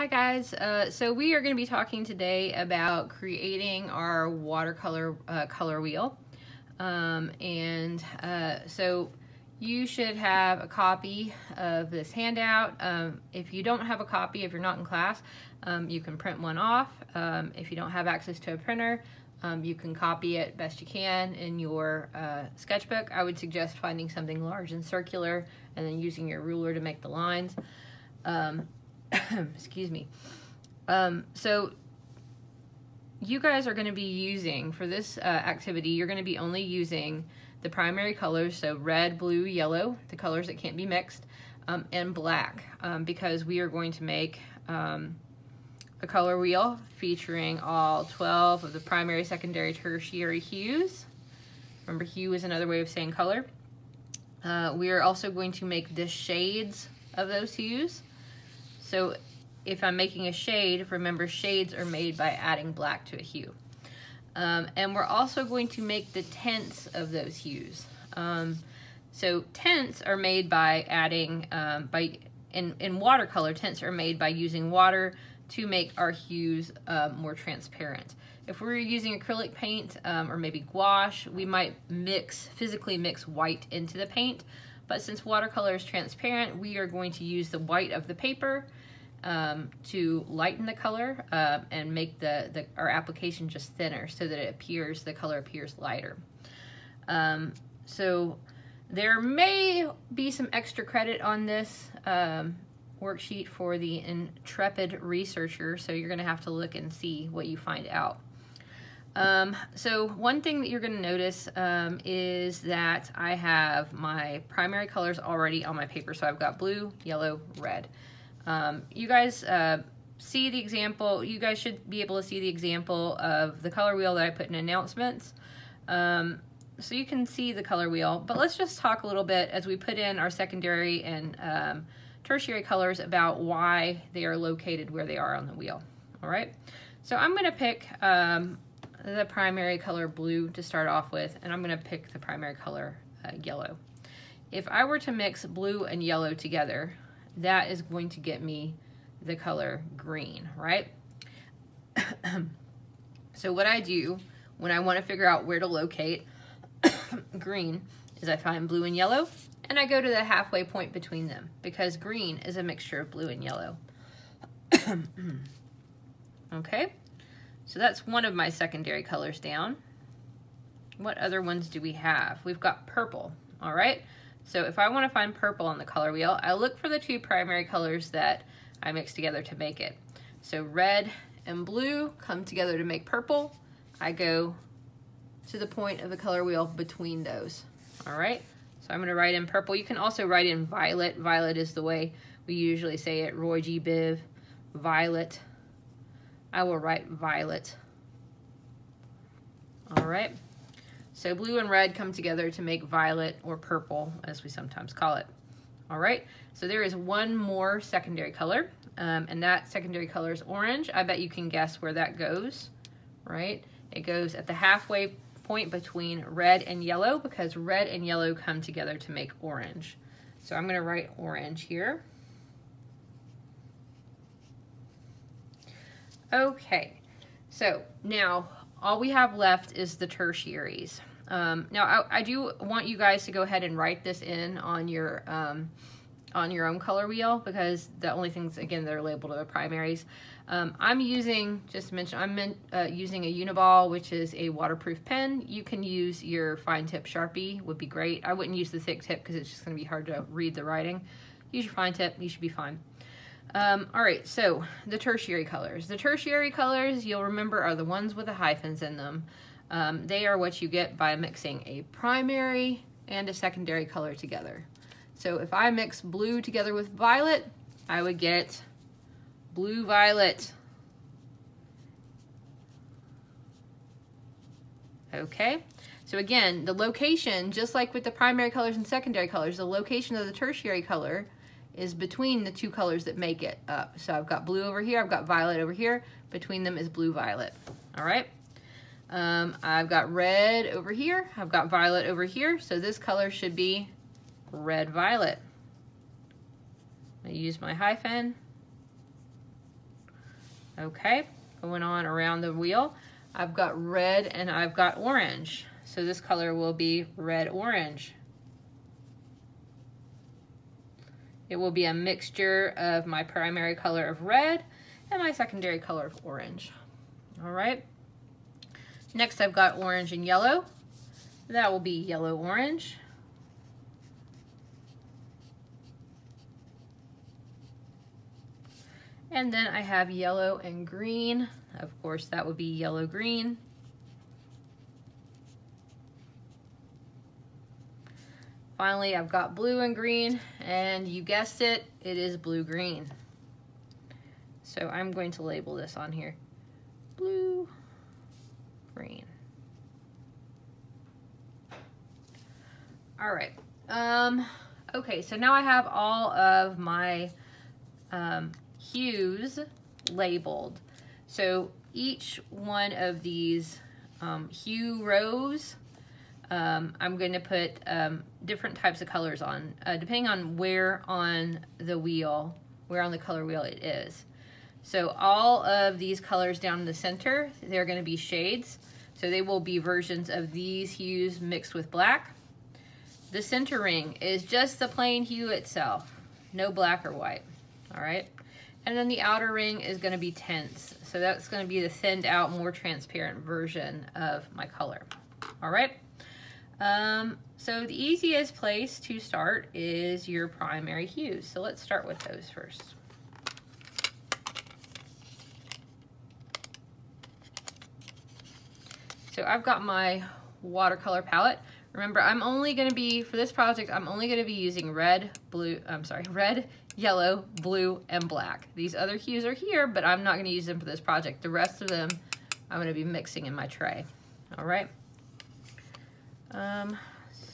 Hi guys, so we are going to be talking today about creating our watercolor color wheel. So you should have a copy of this handout. If you don't have a copy, if you're not in class, you can print one off. If you don't have access to a printer, you can copy it best you can in your sketchbook. I would suggest finding something large and circular and then using your ruler to make the lines. Excuse me. So you guys are going to be using, for this activity, you're going to be only using the primary colors, so red, blue, yellow, the colors that can't be mixed, and black, because we are going to make a color wheel featuring all 12 of the primary, secondary, tertiary hues. Remember, hue is another way of saying color. We are also going to make the shades of those hues. So if I'm making a shade, remember shades are made by adding black to a hue. And we're also going to make the tints of those hues. So tints are made by adding, in watercolor, tints are made by using water to make our hues more transparent. If we're using acrylic paint or maybe gouache, we might physically mix white into the paint. But since watercolor is transparent, we are going to use the white of the paper to lighten the color and make our application just thinner so that the color appears lighter. So there may be some extra credit on this worksheet for the intrepid researcher, so you're going to have to look and see what you find out. So one thing that you're going to notice is that I have my primary colors already on my paper. So I've got blue, yellow, red. You guys see the example. You guys should be able to see the example of the color wheel that I put in announcements. So you can see the color wheel, but let's just talk a little bit as we put in our secondary and tertiary colors about why they are located where they are on the wheel. All right. So I'm going to pick the primary color blue to start off with, and I'm going to pick the primary color yellow. If I were to mix blue and yellow together, that is going to get me the color green, right? So what I do when I want to figure out where to locate green is I find blue and yellow, and I go to the halfway point between them, because green is a mixture of blue and yellow. Okay, so that's one of my secondary colors down. What other ones do we have? We've got purple, all right? So if I want to find purple on the color wheel, I look for the two primary colors that I mix together to make it. So red and blue come together to make purple. I go to the point of the color wheel between those, all right? So I'm going to write in purple. You can also write in violet. Violet is the way we usually say it. Roy G. Biv, violet. I will write violet. All right. So blue and red come together to make violet, or purple, as we sometimes call it. All right. So there is one more secondary color, and that secondary color is orange. I bet you can guess where that goes, right? It goes at the halfway point between red and yellow, because red and yellow come together to make orange. So I'm going to write orange here. Okay, so now all we have left is the tertiaries. Now I do want you guys to go ahead and write this in on your own color wheel, because the only things, again, that are labeled are the primaries. I'm using, just to mention, I'm using a Uniball, which is a waterproof pen. You can use your fine tip Sharpie, would be great. I wouldn't use the thick tip because it's just going to be hard to read the writing. Use your fine tip, you should be fine. All right, so the tertiary colors. The tertiary colors, you'll remember, are the ones with the hyphens in them. They are what you get by mixing a primary and a secondary color together. So if I mix blue together with violet, I would get blue-violet. Okay, so again, the location, just like with the primary colors and secondary colors, the location of the tertiary color is between the two colors that make it up. So I've got blue over here, I've got violet over here. Between them is blue-violet, all right? I've got red over here, I've got violet over here, so this color should be red-violet. I use my hyphen, Okay, going on around the wheel, I've got red and I've got orange. So this color will be red-orange. It will be a mixture of my primary color of red and my secondary color of orange. All right. Next I've got orange and yellow. That will be yellow-orange. And then I have yellow and green. Of course, that would be yellow-green. Finally, I've got blue and green, and you guessed it, it is blue-green. So I'm going to label this on here, blue, green. All right, okay, so now I have all of my hues labeled. So each one of these hue rows, I'm going to put different types of colors on, depending on where on the wheel, where on the color wheel it is. So all of these colors down in the center, they're going to be shades. So they will be versions of these hues mixed with black. The center ring is just the plain hue itself, no black or white. All right. And then the outer ring is going to be tints. So that's going to be the thinned out, more transparent version of my color. All right. So the easiest place to start is your primary hues. So let's start with those first. So I've got my watercolor palette. Remember, I'm only going to be, for this project, I'm only going to be using red, yellow, blue, and black. These other hues are here, but I'm not going to use them for this project. The rest of them I'm going to be mixing in my tray. All right.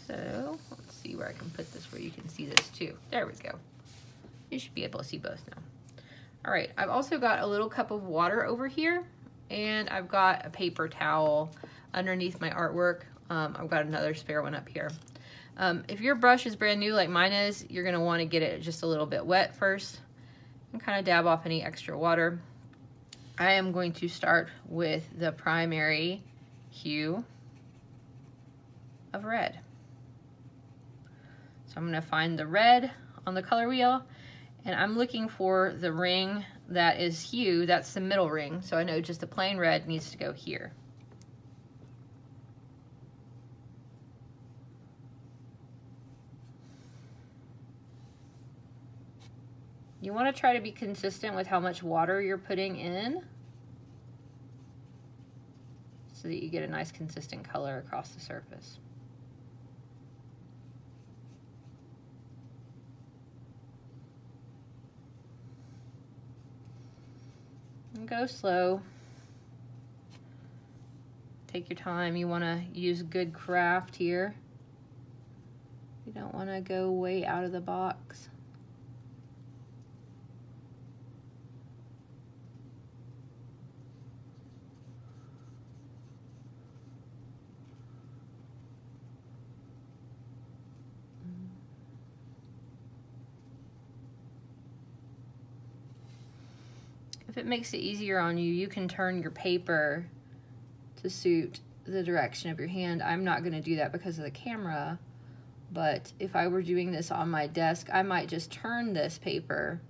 So let's see where I can put this where you can see this too. There we go. You should be able to see both now. All right, I've also got a little cup of water over here, and I've got a paper towel underneath my artwork. I've got another spare one up here. If your brush is brand new like mine is, you're gonna wanna get it just a little bit wet first and kind of dab off any extra water. I am going to start with the primary hue of red. So I'm going to find the red on the color wheel, and I'm looking for the ring that is hue, that's the middle ring, so I know just the plain red needs to go here. You want to try to be consistent with how much water you're putting in so that you get a nice consistent color across the surface. And go slow. Take your time. You want to use good craft here. You don't want to go way out of the box. If it makes it easier on you, you can turn your paper to suit the direction of your hand. I'm not going to do that because of the camera, but if I were doing this on my desk, I might just turn this paper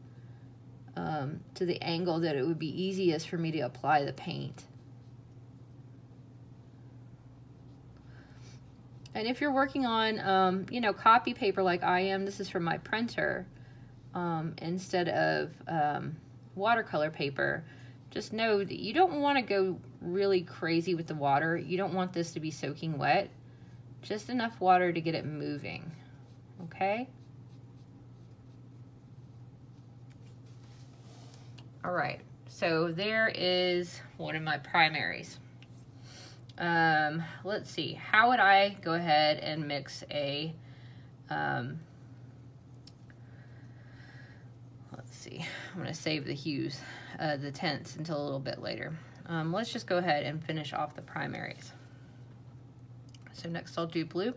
to the angle that it would be easiest for me to apply the paint. And if you're working on, you know, copy paper like I am, this is from my printer, instead of watercolor paper, just know that you don't want to go really crazy with the water. You don't want this to be soaking wet. Just enough water to get it moving, okay? All right, so there is one of my primaries. Let's see, how would I go ahead and mix a, let's see, I'm gonna save the hues, the tints until a little bit later. Let's just go ahead and finish off the primaries. So next I'll do blue.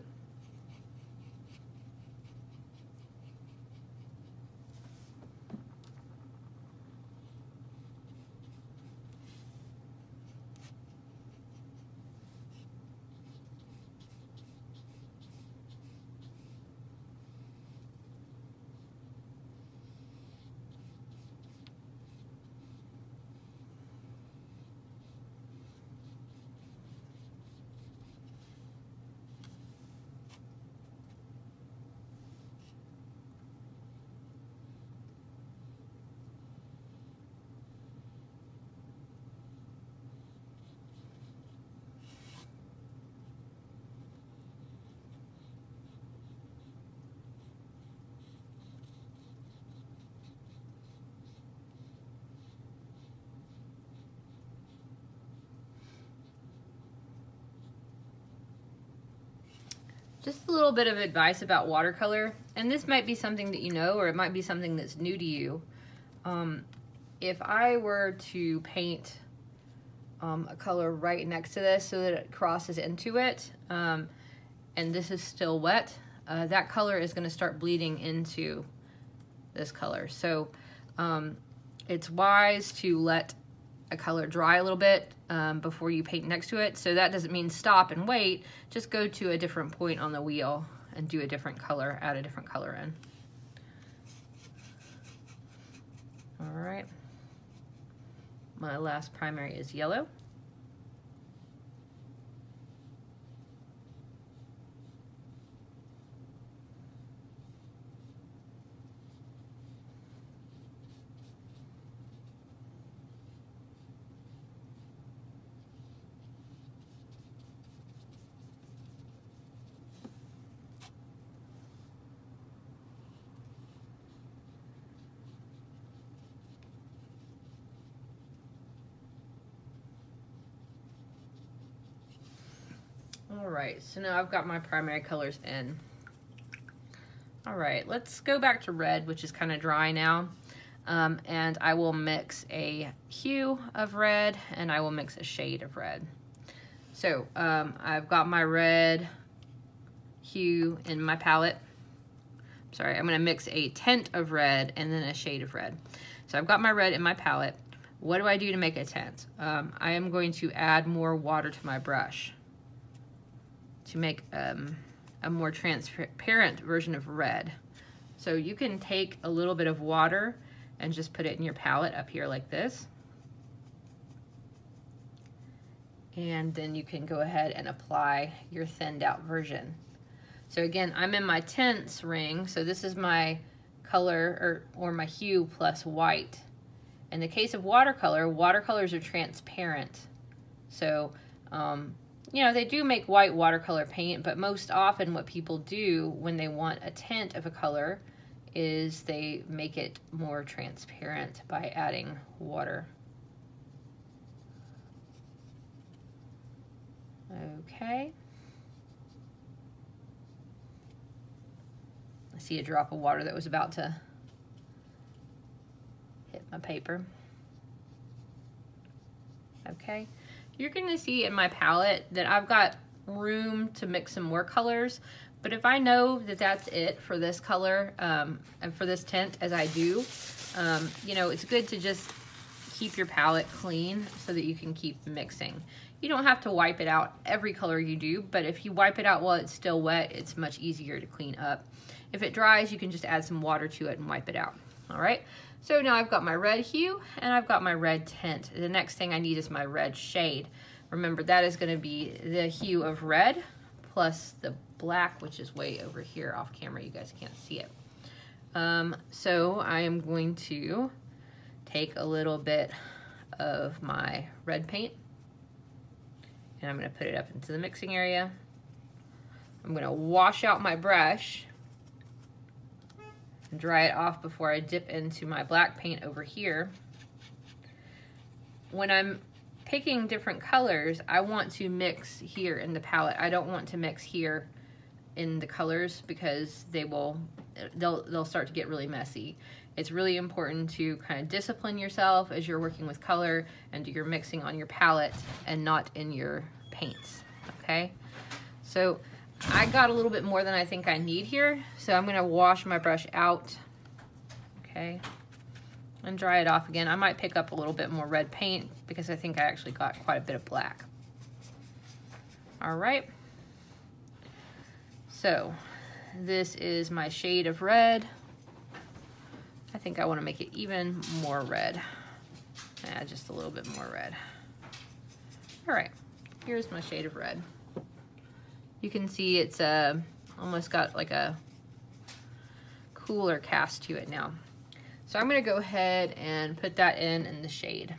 Just a little bit of advice about watercolor, and this might be something that you know, or it might be something that's new to you. If I were to paint a color right next to this so that it crosses into it, and this is still wet, that color is going to start bleeding into this color. So it's wise to let a color dry a little bit before you paint next to it. So that doesn't mean stop and wait, just go to a different point on the wheel and do a different color, add a different color in. All right, my last primary is yellow. All right, so now I've got my primary colors in. All right, let's go back to red, which is kind of dry now. And I will mix a hue of red and I will mix a shade of red. So I've got my red hue in my palette. Sorry, I'm gonna mix a tint of red and then a shade of red. So I've got my red in my palette. What do I do to make a tint? I am going to add more water to my brush to make a more transparent version of red. So you can take a little bit of water and just put it in your palette up here like this. And then you can go ahead and apply your thinned out version. So again, I'm in my tints ring, so this is my color or my hue plus white. In the case of watercolor, watercolors are transparent. So you know, they do make white watercolor paint, but most often what people do when they want a tint of a color is they make it more transparent by adding water. Okay. I see a drop of water that was about to hit my paper. Okay. You're going to see in my palette that I've got room to mix some more colors, but if I know that that's it for this color and for this tint, as I do, you know, it's good to just keep your palette clean so that you can keep mixing. You don't have to wipe it out every color you do, but if you wipe it out while it's still wet, it's much easier to clean up. If it dries, you can just add some water to it and wipe it out. All right, so now I've got my red hue and I've got my red tint. The next thing I need is my red shade. Remember, that is going to be the hue of red plus the black, which is way over here off camera. You guys can't see it. So I am going to take a little bit of my red paint and I'm going to put it up into the mixing area. I'm going to wash out my brush and dry it off before I dip into my black paint over here. When I'm picking different colors, I want to mix here in the palette. I don't want to mix here in the colors because they'll start to get really messy. It's really important to kind of discipline yourself as you're working with color and do your mixing on your palette and not in your paints, okay? So I got a little bit more than I think I need here, so I'm gonna wash my brush out, okay, and dry it off again. I might pick up a little bit more red paint because I think I actually got quite a bit of black. All right, so this is my shade of red. I think I want to make it even more red. Add just a little bit more red. All right, here's my shade of red. You can see it's almost got like a cooler cast to it now. So I'm going to go ahead and put that in the shade.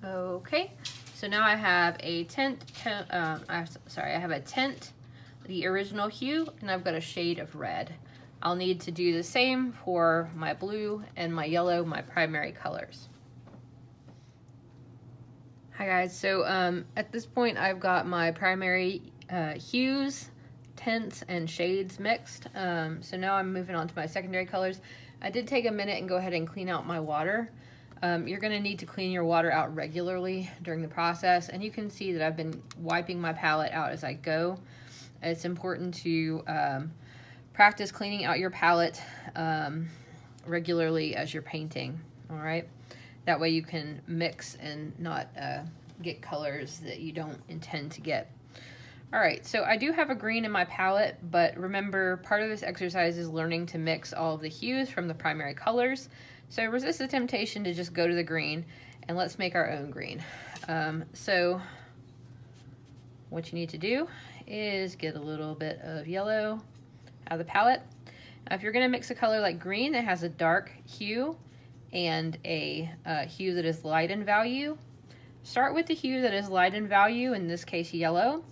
Okay, so now I have a tint, I have a tint, the original hue, and I've got a shade of red. I'll need to do the same for my blue and my yellow, my primary colors. Hi guys, so at this point I've got my primary hues, tints, and shades mixed. So now I'm moving on to my secondary colors. I did take a minute and go ahead and clean out my water. You're going to need to clean your water out regularly during the process, and you can see that I've been wiping my palette out as I go. It's important to practice cleaning out your palette regularly as you're painting, all right? That way you can mix and not get colors that you don't intend to get. All right, so I do have a green in my palette, but remember, part of this exercise is learning to mix all of the hues from the primary colors. So resist the temptation to just go to the green, and let's make our own green. So what you need to do is get a little bit of yellow out of the palette. Now, if you're gonna mix a color like green that has a dark hue and a hue that is light in value, start with the hue that is light in value, in this case yellow,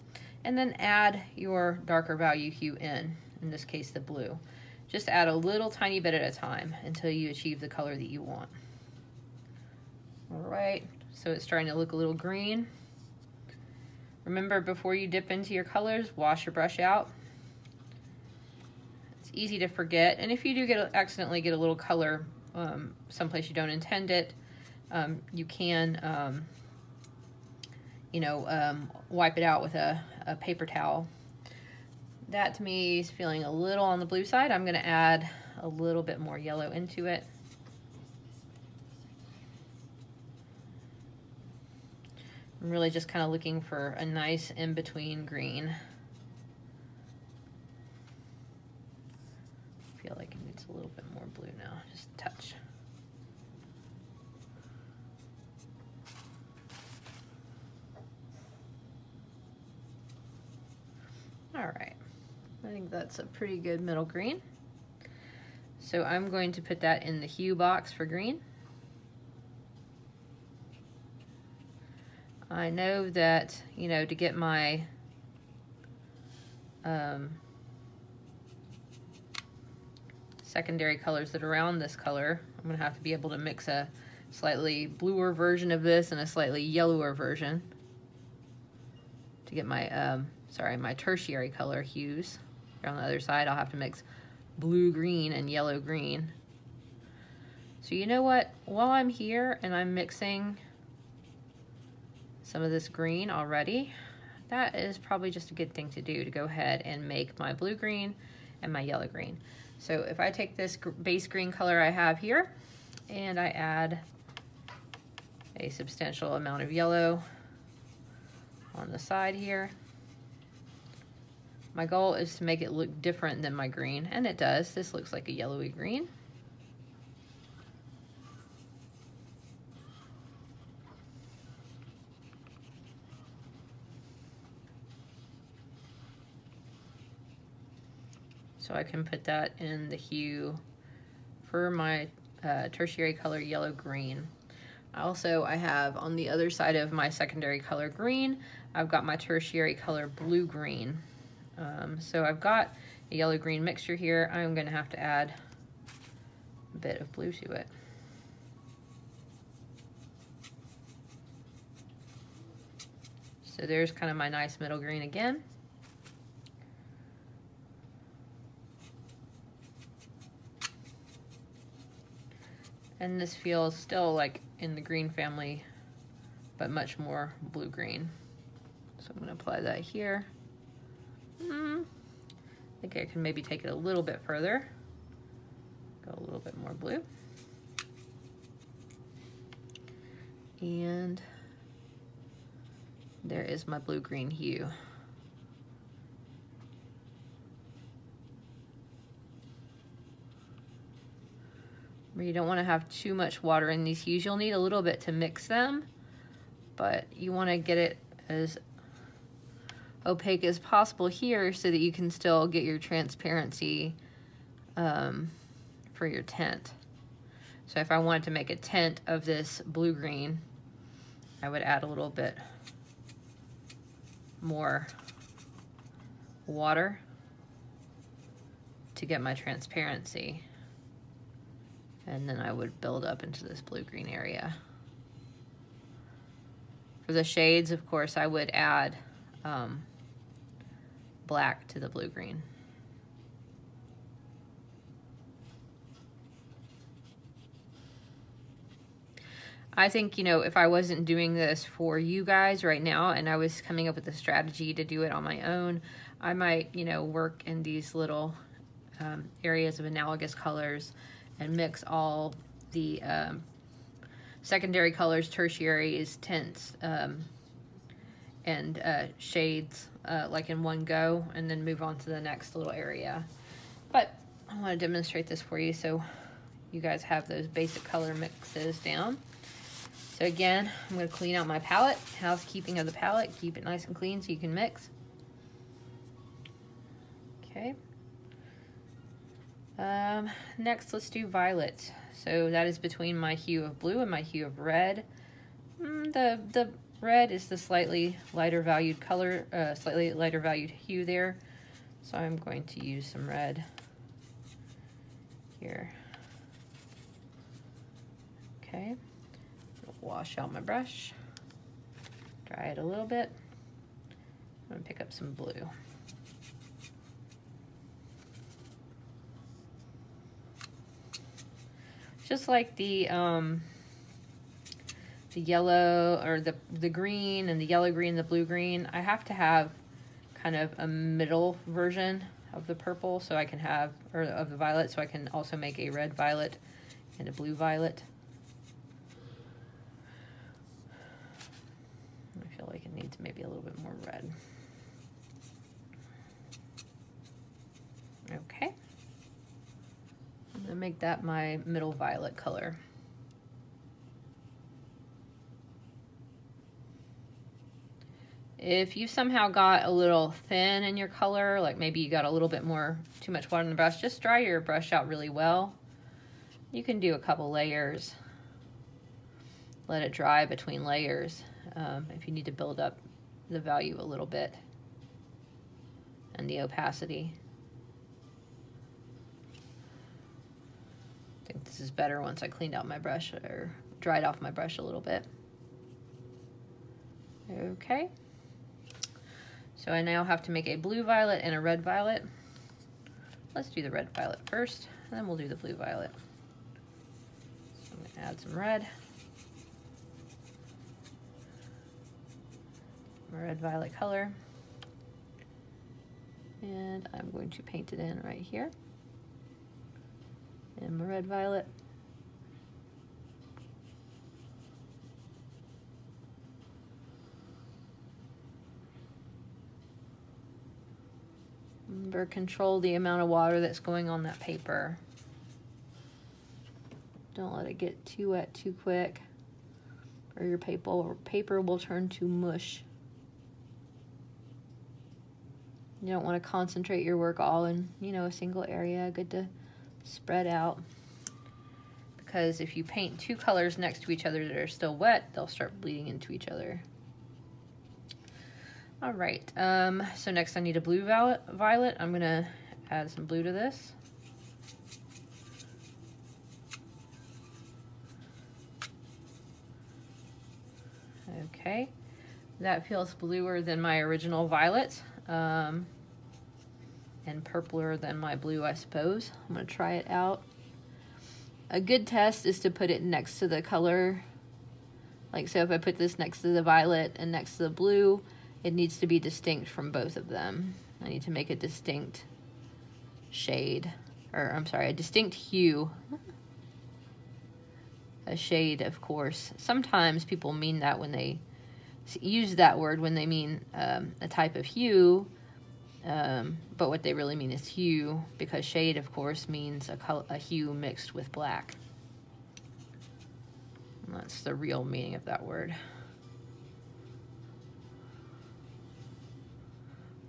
and then add your darker value hue in this case the blue. Just add a little tiny bit at a time until you achieve the color that you want. All right, so it's starting to look a little green. Remember, before you dip into your colors, wash your brush out. It's easy to forget, and if you do accidentally get a little color someplace you don't intend it, you can wipe it out with a paper towel. That to me is feeling a little on the blue side. I'm gonna add a little bit more yellow into it. I'm really just kind of looking for a nice in-between green. I feel like it needs a little bit more blue now, just a touch. All right, I think that's a pretty good middle green. So I'm going to put that in the hue box for green. I know that, to get my secondary colors that are around this color, I'm gonna have to be able to mix a slightly bluer version of this and a slightly yellower version to get my my tertiary color hues. On the other side, I'll have to mix blue-green and yellow-green. So you know what? While I'm here and I'm mixing some of this green already, that is probably just a good thing to do, to go ahead and make my blue-green and my yellow-green. So if I take this base green color I have here and I add a substantial amount of yellow on the side here, my goal is to make it look different than my green, and it does. This looks like a yellowy green. So I can put that in the hue for my tertiary color yellow-green. Also, I have on the other side of my secondary color green, I've got my tertiary color blue-green. So I've got a yellow-green mixture here. I'm going to have to add a bit of blue to it. So there's kind of my nice middle green again. And this feels still like in the green family, but much more blue-green. So I'm going to apply that here. I think I can maybe take it a little bit further. Go a little bit more blue. And there is my blue-green hue. You don't want to have too much water in these hues. You'll need a little bit to mix them, but you want to get it as opaque as possible here so that you can still get your transparency for your tint. So if I wanted to make a tint of this blue-green, I would add a little bit more water to get my transparency. And then I would build up into this blue-green area. For the shades, of course, I would add black to the blue-green. I think, you know, if I wasn't doing this for you guys right now and I was coming up with a strategy to do it on my own, I might, you know, work in these little areas of analogous colors and mix all the secondary colors, tertiaries, tints, and shades like in one go, and then move on to the next little area. But I want to demonstrate this for you so you guys have those basic color mixes down. So again, I'm going to clean out my palette. Housekeeping of the palette. Keep it nice and clean so you can mix. Okay. Next, let's do violet. So that is between my hue of blue and my hue of red. The red is the slightly lighter valued color, slightly lighter valued hue there. So I'm going to use some red here. Okay. Wash out my brush, dry it a little bit. I'm going to pick up some blue. Just like the yellow, or the green and the yellow green, the blue green, I have to have kind of a middle version of the purple so I can have, or of the violet, so I can also make a red violet and a blue violet. I feel like it needs maybe a little bit more red. Okay. I'm going to make that my middle violet color. If you somehow got a little thin in your color, like maybe you got a little bit too much water in the brush, just dry your brush out really well. You can do a couple layers. Let it dry between layers if you need to build up the value a little bit and the opacity. I think this is better once I cleaned out my brush or dried off my brush a little bit. Okay. So I now have to make a blue violet and a red violet. Let's do the red violet first, and then we'll do the blue violet. So I'm going to add some red. My red violet color. And I'm going to paint it in right here. And my red violet. Remember, control the amount of water that's going on that paper. Don't let it get too wet too quick, or your paper will turn to mush. You don't want to concentrate your work all in, you know, a single area. Good to spread out, because if you paint two colors next to each other that are still wet, they'll start bleeding into each other. All right, so next I need a blue violet. I'm gonna add some blue to this. Okay, that feels bluer than my original violet. And purpler than my blue, I suppose. I'm going to try it out. A good test is to put it next to the color. Like, so if I put this next to the violet and next to the blue, it needs to be distinct from both of them. I need to make a distinct shade, or I'm sorry, a distinct hue. A shade, of course. Sometimes people mean that when they use that word when they mean a type of hue, but what they really mean is hue, because shade, of course, means a hue mixed with black. And that's the real meaning of that word.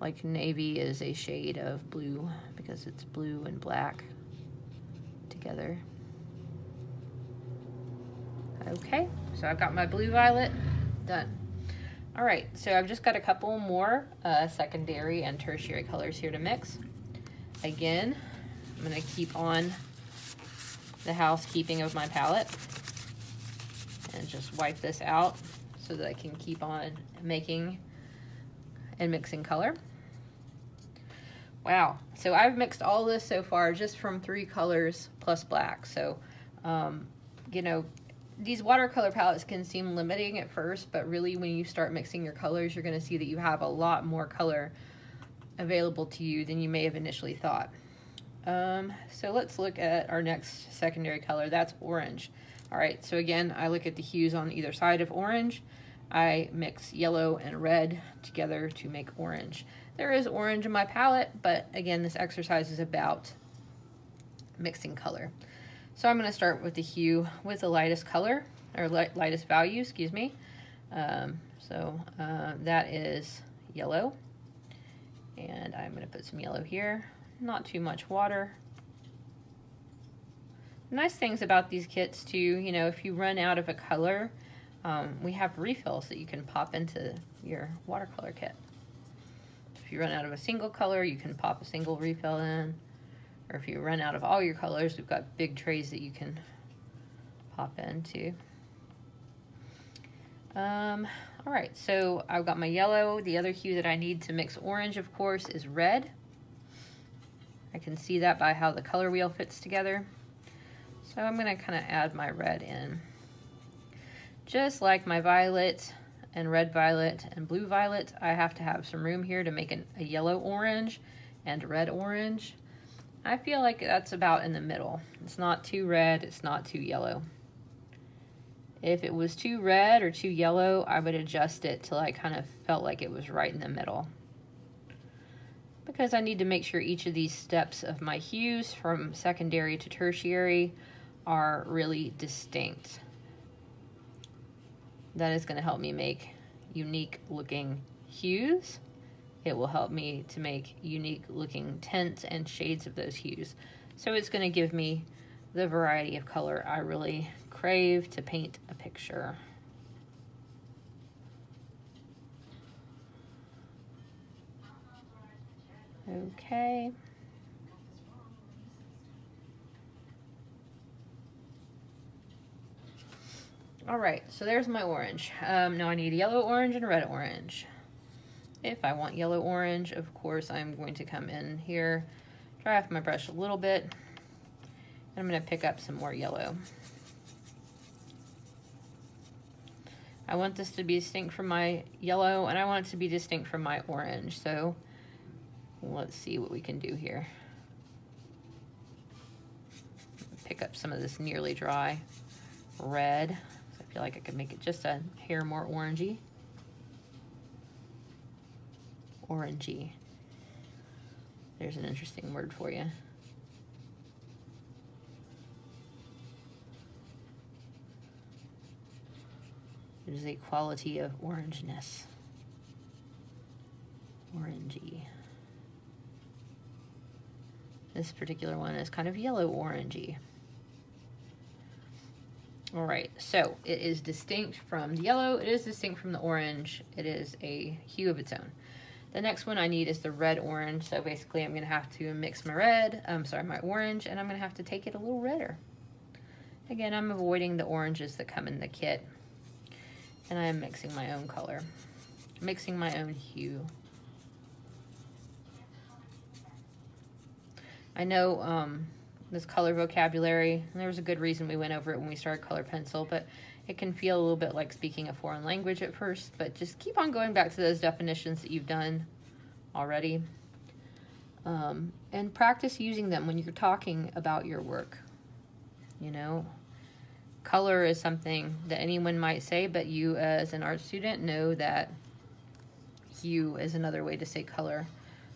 Like navy is a shade of blue because it's blue and black together. Okay, so I've got my blue violet. Done. All right, so I've just got a couple more secondary and tertiary colors here to mix. Again, I'm gonna keep on the housekeeping of my palette and just wipe this out so that I can keep on making and mixing color. Wow, so I've mixed all this so far just from 3 colors plus black. So, you know, these watercolor palettes can seem limiting at first, but really when you start mixing your colors, you're gonna see that you have a lot more color available to you than you may have initially thought. So let's look at our next secondary color. That's orange. All right, so again, I look at the hues on either side of orange. I mix yellow and red together to make orange. There is orange in my palette, but again, this exercise is about mixing color. So I'm gonna start with the hue with the lightest color, or lightest value, excuse me. That is yellow. And I'm gonna put some yellow here, not too much water. Nice things about these kits too, you know, if you run out of a color, we have refills that you can pop into your watercolor kit. If you run out of a single color, you can pop a single refill in. Or if you run out of all your colors, we've got big trays that you can pop into. All right, so I've got my yellow. The other hue that I need to mix orange, of course, is red. I can see that by how the color wheel fits together. So I'm gonna kind of add my red in. Just like my violet and red violet and blue violet, I have to have some room here to make a yellow orange and red orange. I feel like that's about in the middle. It's not too red, it's not too yellow. If it was too red or too yellow, I would adjust it till I kind of felt like it was right in the middle. Because I need to make sure each of these steps of my hues from secondary to tertiary are really distinct. That is going to help me make unique looking hues. It will help me to make unique looking tints and shades of those hues. So it's going to give me the variety of color I really crave to paint a picture. Okay. All right, so there's my orange. Now I need yellow orange and red orange. If I want yellow orange, of course, I'm going to come in here, dry off my brush a little bit, and I'm going to pick up some more yellow. I want this to be distinct from my yellow, and I want it to be distinct from my orange. So let's see what we can do here. Pick up some of this nearly dry red. So I feel like I could make it just a hair more orangey. Orangey. There's an interesting word for you. There's a quality of orangeness. Orangey. This particular one is kind of yellow orangey. All right, so it is distinct from the yellow, it is distinct from the orange, it is a hue of its own. The next one I need is the red orange, so basically I'm gonna have to mix my my orange, and I'm gonna have to take it a little redder. Again, I'm avoiding the oranges that come in the kit, and I am mixing my own color, mixing my own hue. I know this color vocabulary, and there was a good reason we went over it when we started color pencil, but it can feel a little bit like speaking a foreign language at first, but just keep on going back to those definitions that you've done already. And practice using them when you're talking about your work. You know, color is something that anyone might say, but you as an art student know that hue is another way to say color.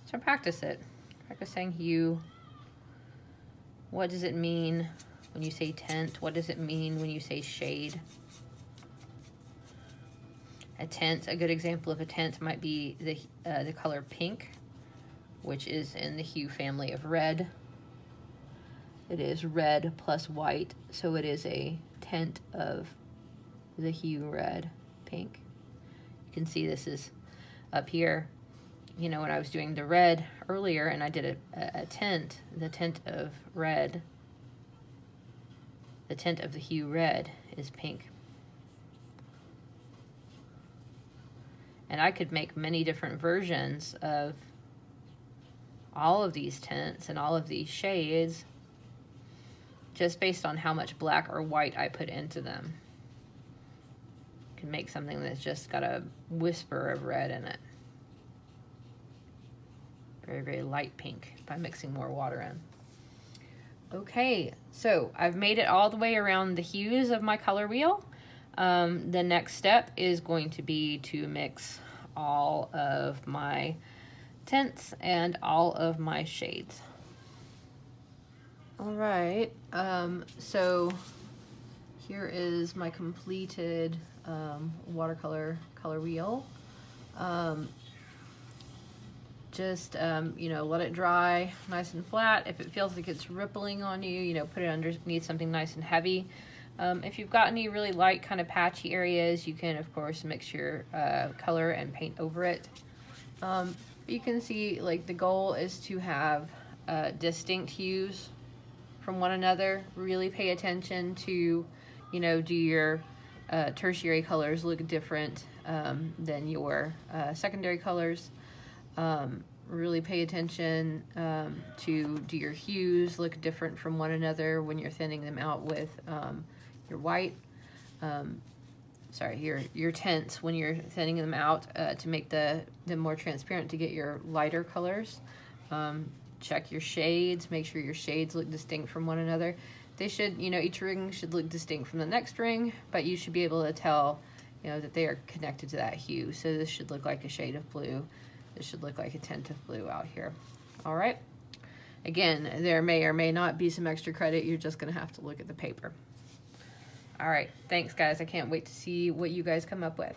So practice it. Practice saying hue. What does it mean when you say tint? What does it mean when you say shade? A tint, a good example of a tint might be the color pink, which is in the hue family of red. It is red plus white, so it is a tint of the hue red, pink. can see this is up here. You know, when I was doing the red earlier and I did a tint, the tint of red, the tint of the hue red is pink. And I could make many different versions of all of these tints and all of these shades just based on how much black or white I put into them. You can make something that's just got a whisper of red in it. Very, very light pink by mixing more water in. Okay, so I've made it all the way around the hues of my color wheel. The next step is going to be to mix all of my tints and all of my shades. All right, so here is my completed watercolor color wheel. Just, you know, let it dry nice and flat. If it feels like it's rippling on you, you know, put it underneath something nice and heavy. If you've got any really light kind of patchy areas, you can, of course, mix your color and paint over it. You can see, like, the goal is to have distinct hues from one another. Really pay attention to, you know, do your tertiary colors look different than your secondary colors? Really pay attention to do your hues look different from one another when you're thinning them out with your white, sorry, your tints when you're thinning them out to make them more transparent to get your lighter colors. Check your shades, make sure your shades look distinct from one another. They should, you know, each ring should look distinct from the next ring, but you should be able to tell, you know, that they are connected to that hue. So this should look like a shade of blue. This should look like a tint of blue out here. All right. Again, there may or may not be some extra credit. You're just going to have to look at the paper. All right. Thanks, guys. I can't wait to see what you guys come up with.